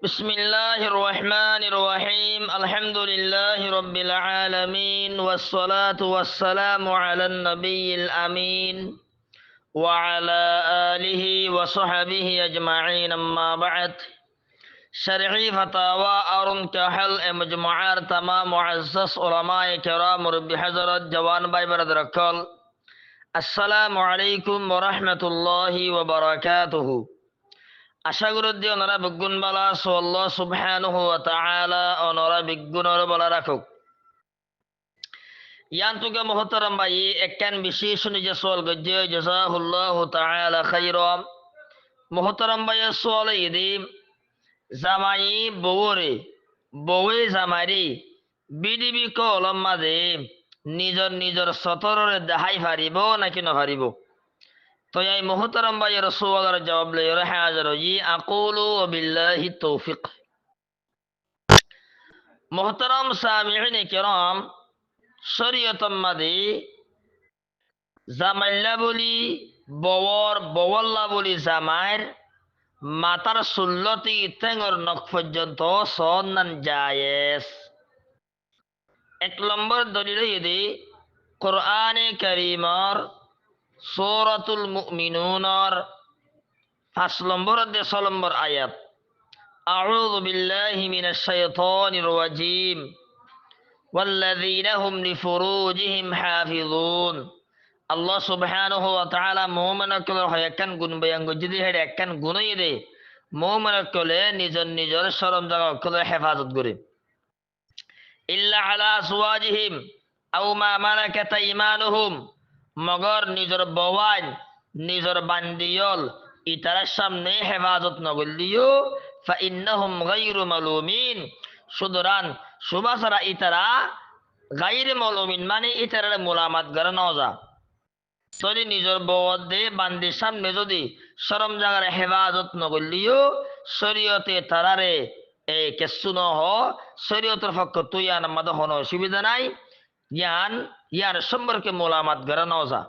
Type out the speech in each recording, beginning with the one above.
بسم الله الرحمن الرحيم الحمد لله رب العالمين والصلاة والسلام على النبي الأمين وعلى آله وصحبه أجمعين أما بعد شرعي فتاوى أرن كحل مجموعات تمام معزز علماء كرام رب حضرت جوان باي بردركال السلام عليكم ورحمة الله وبركاته আশা করি ওনারা বিজ্ঞান বালা আল্লাহ সুবহানাহু ওয়া তাআলা ওনারা বিজ্ঞানের বলা রাখুক ইয়ান্তুকে মুহতারাম ভাই একখান বিশেষ নিজে সোয়াল গজ্জে জাযাহুল্লাহু তাআলা খাইরাম মুহতারাম ভাই সোয়াল ইদি জামাই বউরে বউয়ে জামারি বিডিবি কলম মাঝে নিজর নিজর সতরে দেখাই পারিব নাকি নপারিব তো এই মুহতারাম ভাই রাসূলের জবাব লইয়া হাজির হই আকুলু বিল্লাহি তৌফিক মুহতারাম সামিঈন কিরাম শরীয়তম মাদি জামাইল্লা বলি বওয়ার বওয়াল্লা বলি জামাইর মাতার সুল্লতি ঠেঙর নখ পর্যন্ত সন্নান জায়েজ এক নম্বর দলিল ইদি কোরআনে কারীমর সূরাতুল মুমিনুনর 5 নম্বর অধ্যায় 6 নম্বর আয়াত আউযু বিল্লাহি মিনাশ শাইতানির রাজীম ওয়াল্লাযীনা হুম লিফুরুজিহিম হাফিযুন আল্লাহ সুবহানাহু ওয়া তাআলা মুমিনকল হয়াকান গুণ বয়ান গজিদি হেড একখান গুণই দে মুমিনকলে নিজর নিজর শরম জায়গা কলে হেফাজত করে ইল্লা আলা আসওয়াজিহিম আও মা মালাকাত ঈমানুহুম মগর নিজর বওয়ান নিজর বান্দিয়ল ইতার সামনে হেফাজত নগলিও ফা ইন্নাহুম গায়রু মালুমিন সুতরাং সুবাসারা ইতারা গায়রে মালুমিন মানে ইতারা মুলামাত গরা নজা যদি নিজর বওয়াদে বান্দির সামনে যদি শরম জাগার হেফাজত নগলিও শরীয়তে তারারে এই কেসু নহ শরীয়তের পক্ষ তুই আন মাদ হন অসুবিধা নাই ইয়ার সম্পর্কে মুলামাত গরা নজা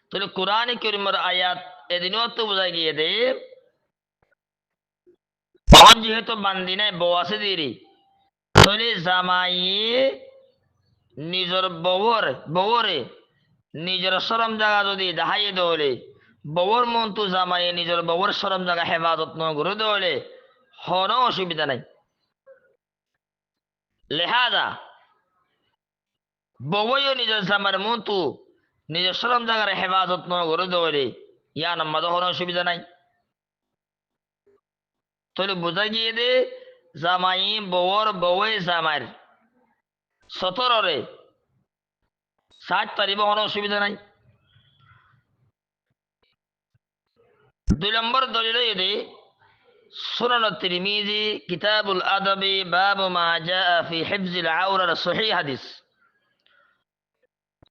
তাহলে কোরআনে কারীমের আয়াত এদিনও তো বোঝা গিয়ে দে তখন যেহেতু বান্দি নাই বউ আছে দেরি তাহলে জামাই নিজের বউরে নিজের শরম জায়গা যদি দেখাইয়ে দেওয়ালে বউর মন তো জামাই নিজের বউর শরম জায়গা হেফাজত ন করে দেওয়ালে হন অসুবিধা নাই লেহাজা বউও নিজের জামার মন তো নিজের শরম জায়গার হেফাজত ন করে দেওয়ালে ইয়া নাম্মাদ হন অসুবিধা নাই তাহলে বোঝা গিয়ে দে জামাই বউয়ে জামার সতরে 60 তারিখ হন অসুবিধা নাই 2 নম্বর দলিল ইদি সুনান তিরমিজি কিতাবুল আদাবি বাবু মা জাআ ফি হিফজিল আওরার সহিহ হাদিস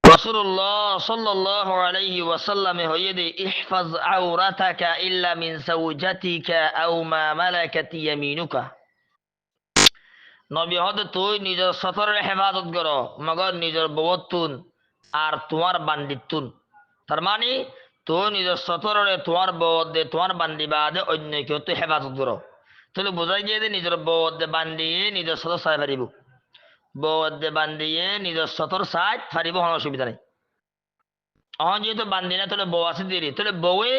রাসূলুল্লাহ সাল্লাল্লাহু আলাইহি ওয়াসাল্লাম হইয়ে ইহফাজ আওরাতাকা ইল্লা মিন যাওজাতিকা আও মা মালাকাত ইয়ামিনুকা নবী হদ তুই নিজের সতরের হেফাজত কর মগর নিজের বউতুন আর তোমার বান্দিতুন তার মানে তুই নিজের সতরে তোমার বউদে তোমার বান্দি বাদে অন্য কেউ তুই হেফাজত কর তাহলে বোঝা গিয়ে যে নিজের বউদে বান্দিয়ে নিজের সতর সাই পারিব বউদে বান্দিয়ে নিজের সতর সাই পারিব কোনো অসুবিধা নেই অহন যেহেতু বান্দি না তাহলে বউ আছে দেরি তাহলে বউয়ে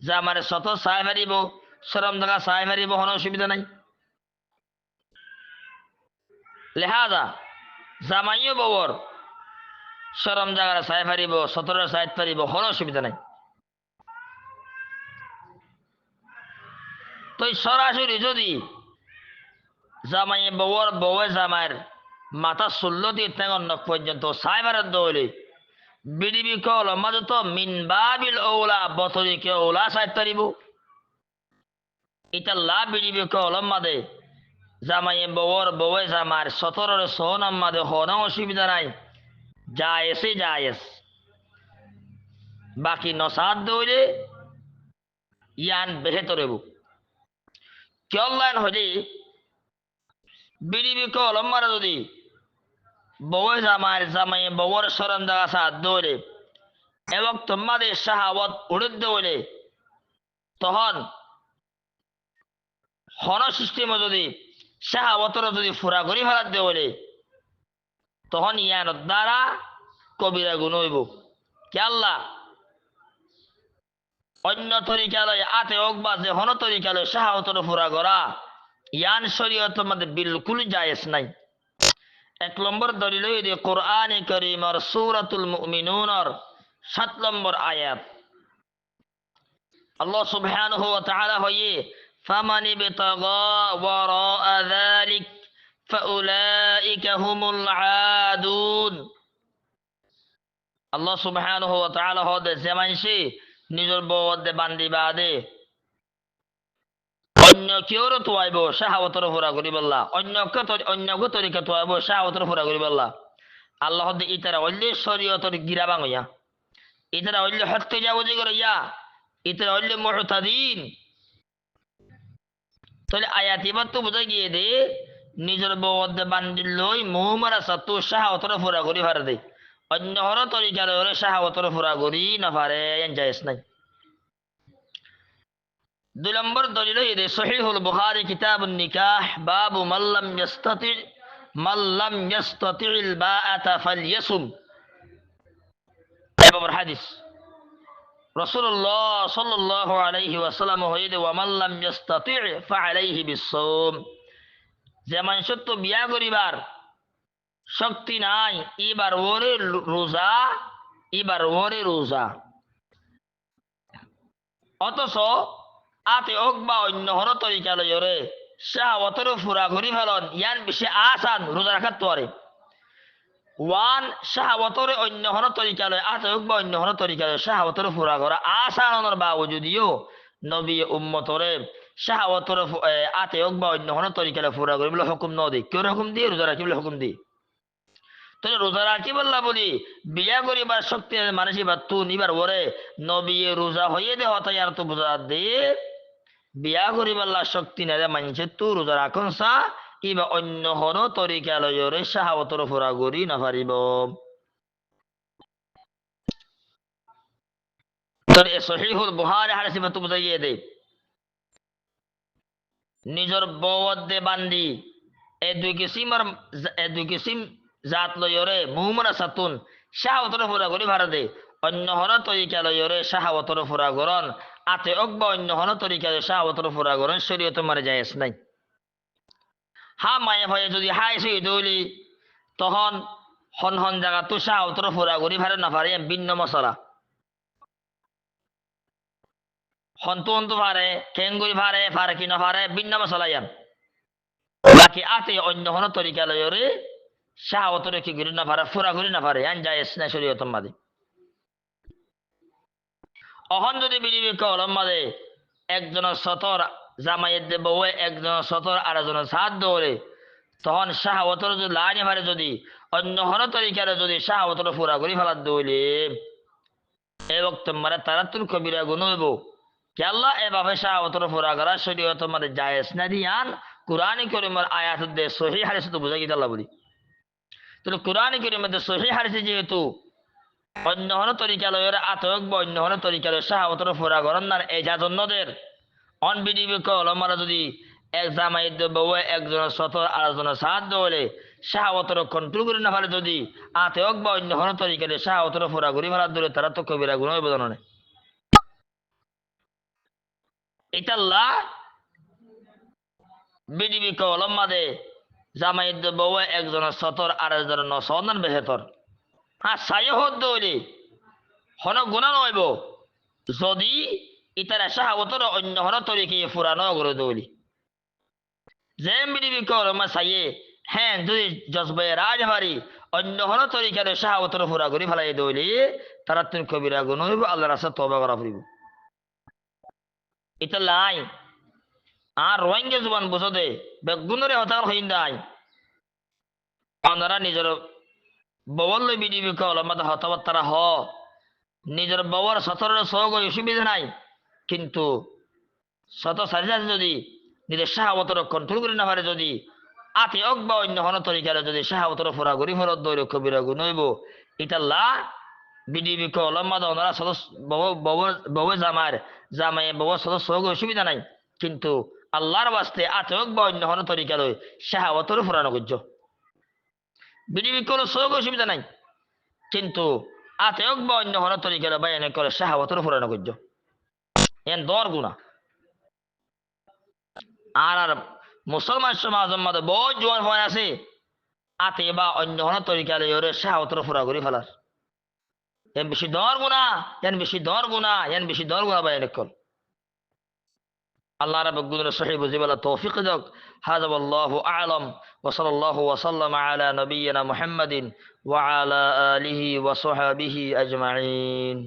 যে আমার সতর সাই পারিব সরম জায়গা সাই পারিব কোনো অসুবিধা নাই লেহাজা জামাইও বউর সরম জায়গার সাই পারিব সতরের সাইড পারিব কোনো অসুবিধা নাই তো সরাসরি যদি জামাই বউয়ে জামাইয়ের মাথা 16 দিয়ে ঠেঙর নখ পর্যন্ত সাইবারের দৌলে বিডিবি কল মাঝে তো মিন বাবিল ওলা বতরিকে ওলা সাইড পারিব এটা লাভ বিডিবি কল মাদে জামাই বউয়ে জামার সতরের সোহনাম মাদে কোনো অসুবিধা নাই জায়েজ বাকি নসাদ দৌলে ইয়ান বেহেতরেব কেলাইন হলি বিডিবি কলম মারা যদি বউয়ে জামাই বউর সরম জায়গা সাথ দৌড়ে এবং তোমাদের শাহাওয়াত উড়ে দৌড়ে তখন হন সিস্টেমে যদি শাহাওয়াতর যদি ফুরা করি ফেলার দে বলে তখন ইয়ানোর দ্বারা কবিরা গুণ হইব কি আল্লাহ অন্য তরিকালয় আতে হোক বা যে হন তরিকালয় শাহাওয়াতর ফুরা করা ইয়ান শরীয়তের মধ্যে বিলকুল জায়েজ নাই। 1 নম্বর দলিল হইল কোরআনে কারীমের সূরাতুল মুমিনুনের 7 নম্বর আয়াত। আল্লাহ সুবহানাহু ওয়া তাআলা হইয়ে ফামান ইবতাগা ওয়ারাআ যালিক ফাউলাইকা হুমুল আদুন। আল্লাহ সুবহানাহু ওয়া তাআলা হদে যে মানসি নিজের বউদে বান্দি বাদে অন্য কেউর তোয়াইব শাহাওয়াতর ফুরা করি বললা অন্যকে তরিকা তোয়াইব শাহাওয়াতর ফুরা করি বললা আল্লাহ হদে ইতারা অল্লি শরীয়তর গিরা বাংয়া ইতারা অল্লি হত্যা যাবজি করে ইয়া ইতারা অল্লি মুতাদিন। তাহলে আয়াত এবার তো বোঝা গিয়ে দে নিজের বউদে বান্দি লই মুহমারা সাতু শাহাওয়াতর ফুরা করি ভার দে অন্য হর তরিকার হরে শাহাওয়াতর ফুরা করি না পারে জায়েজ নাই। 2 নম্বর দলিল হইল সহিহুল বুখারী কিতাবুন নিকাহ বাবু মাল্লাম ইয়াস্তাতি'ল বাআতা ফালইয়াসুম। বাবার হাদিস রাসূলুল্লাহ সাল্লাল্লাহু আলাইহি ওয়াসাল্লাম হইল ওয়া মাল্লাম ইয়াস্তাতি' ফাআলাইহি বিসসাওম। যে মানুষ তো বিয়া করিবার শক্তি নাই এবার ওরে রোজা অথচ আতে হোক বা অন্য হর তরিকালয়রে শাহাওয়াতর ফুরা ঘুরি ফেলন ইয়ান বেশি আসান রোজা রাখার তোয়ারে ওয়ান শাহাওয়াতরে অন্য হর তরিকালয় আতে হোক বা অন্য হর তরিকালয় শাহাওয়াতর ফুরা করা আসানোর বাবু যদিও নবী উম্মতরে শাহাওয়াতর আতে হোক বা অন্য হর তরিকালয় ফুরা করি বলে হুকুম ন দিই কেউ হুকুম দিয়ে রোজা রাখি বলে হুকুম দিই। তাহলে রোজা রাখি বললা বলি বিয়া করিবার শক্তি মানুষই বা তু নিবার ওরে নবী রোজা হইয়ে দে হতাই আর তো বোঝা দিয়ে বিয়া করিবার শক্তি না মানছে তু রোজা রাখুন সা ইবা অন্য হন তরিকালয়রে শাহাওয়াতর ফুরা করি না পারিব। তাহলে সহিহুল বুখারী হাদিস মত বুঝাইয়ে দে নিজর বওদে বান্দি এ দুই কিসিম জাত লয়রে মুহমরা সাতুন শাহাওয়াতর ফুরা করি ভাড়া দে অন্য হন তরিকালয়রে শাহাওয়াতর ফুরা করন আতে অকবা অন্য হন তরিকালয় শাহাওয়াতর ফুরা করন শরীয়ত মারে জায়েজ নাই। হা মায়ে ভয়ে যদি হাই সই দৌলি তখন হন হন জায়গা তো শাহাওয়াতর ফুরা করি ভাড়া না পারে ভিন্ন মশলা হন্তু পারে কেঙ্গুরি পারে কি না পারে ভিন্ন মশলা ইয়ান বাকি আতে অন্য হন তরিকালয়রে শাহাওয়াতর কি করি না পারে ফুরা করি না পারে আন জায়েজ নাই শরীয়ত মাদে। অহন যদি বিজিবি কলম মাদে একজনের সতর জামাইয়ের দে বউ একজনের সতর আর একজনের সাত দৌড়ে তখন শাহাওয়াতর যদি লাইনে পারে যদি অন্য হন তরিকারে যদি শাহাওয়াতর ফুরা করি ফেলার দৌলে এ বক্ত মারে তারা তুল কবিরা গুণ হইব কি আল্লাহ এভাবে শাহাওয়াতর ফুরা করা শরীয়ত মাদে জায়েজ না দিয়ান কুরআনে কারীমের আয়াত দে সহিহ হাদিস তো বুঝাই গিয়ে আল্লাহ বলি। তাহলে কোরআন কারীমের সহিহ হাদিসে যেহেতু অন্য হন তরিকালয়ের আতক বা অন্য হন তরিকালয় শাহাওয়াতর ফুরা করেন না এই জাজন্যদের অন বিডিবি কলমারা যদি এক জামাই বউ একজনের সতর আর একজনের সাত দৌড়ে শাহাওয়াতর কন্ট্রোল করে না পারে যদি আতক বা অন্য হন তরিকালয় শাহাওয়াতর ফুরা করি ফেলার দৌড়ে তারা তো কবিরা গুণ হইব জানে এটা আল্লাহ বিডিবি কলম মাদে জামাই বউ একজনের সতর আর একজনের নসন্দান বেহেতর হ্যাঁ সাইহ দৌড়ে হন গুণা নইব যদি ইতারা শাহাওয়াতর অন্য হন তরিকে ফুরানো করে দৌড়ি যে বিডিবি কলমা সাইয়ে হ্যাঁ যদি জজবে রাজ হারি অন্য হন তরিকার শাহাওয়াতর ফুরা করি ফেলাই দৌড়ি তারা তুমি কবিরা গুণ হইব আল্লাহ রাস্তা তওবা করা ফুরিব এটা লাই আর রোহিঙ্গা জুবান বুঝো দে বেগুনরে হতার হইন নাই আপনারা নিজের ববল বিডিবি কলমা হতাবাত তারা হ নিজের ববর সতরের সহগ অসুবিধা নাই কিন্তু শত সারি যদি নিজের শাহাওয়াতর কন্ট্রোল করে না পারে যদি আতে অক বা অন্য হন তরিকারে যদি শাহাওয়াতর ফোরা গরি ফরত দৈর কবিরা গুণ হইব এটা লা বিডিবি কলমাদ ওনারা সদস্য বউ জামায় বউ সদস্য হোক অসুবিধা নাই কিন্তু আল্লাহর বাস্তে আতে হোক বা অন্য কোনো তরিকা লই শাহাওয়াতর ফুরানো করছ বিডিবি কোনো শোক অসুবিধা নাই কিন্তু আতে হোক বা অন্য কোনো তরিকা লই বা এনে করে শাহাওয়াতর ফুরানো করছ এন দর গুণা আর আর মুসলমান সমাজের মধ্যে বহুত জোয়ান হয়ে আছে আতে বা অন্য কোনো তরিকা লই ওরে শাহাওয়াতর ফুরা করি ফেলার এন বেশি দর গুণা এন বেশি দর গুণা এন বেশি দর গুণা বা এনে কর الله رب القدر صحيح وزبل التوفيق دك هذا والله أعلم وصلى الله وسلم على نبينا محمد وعلى آله وصحبه أجمعين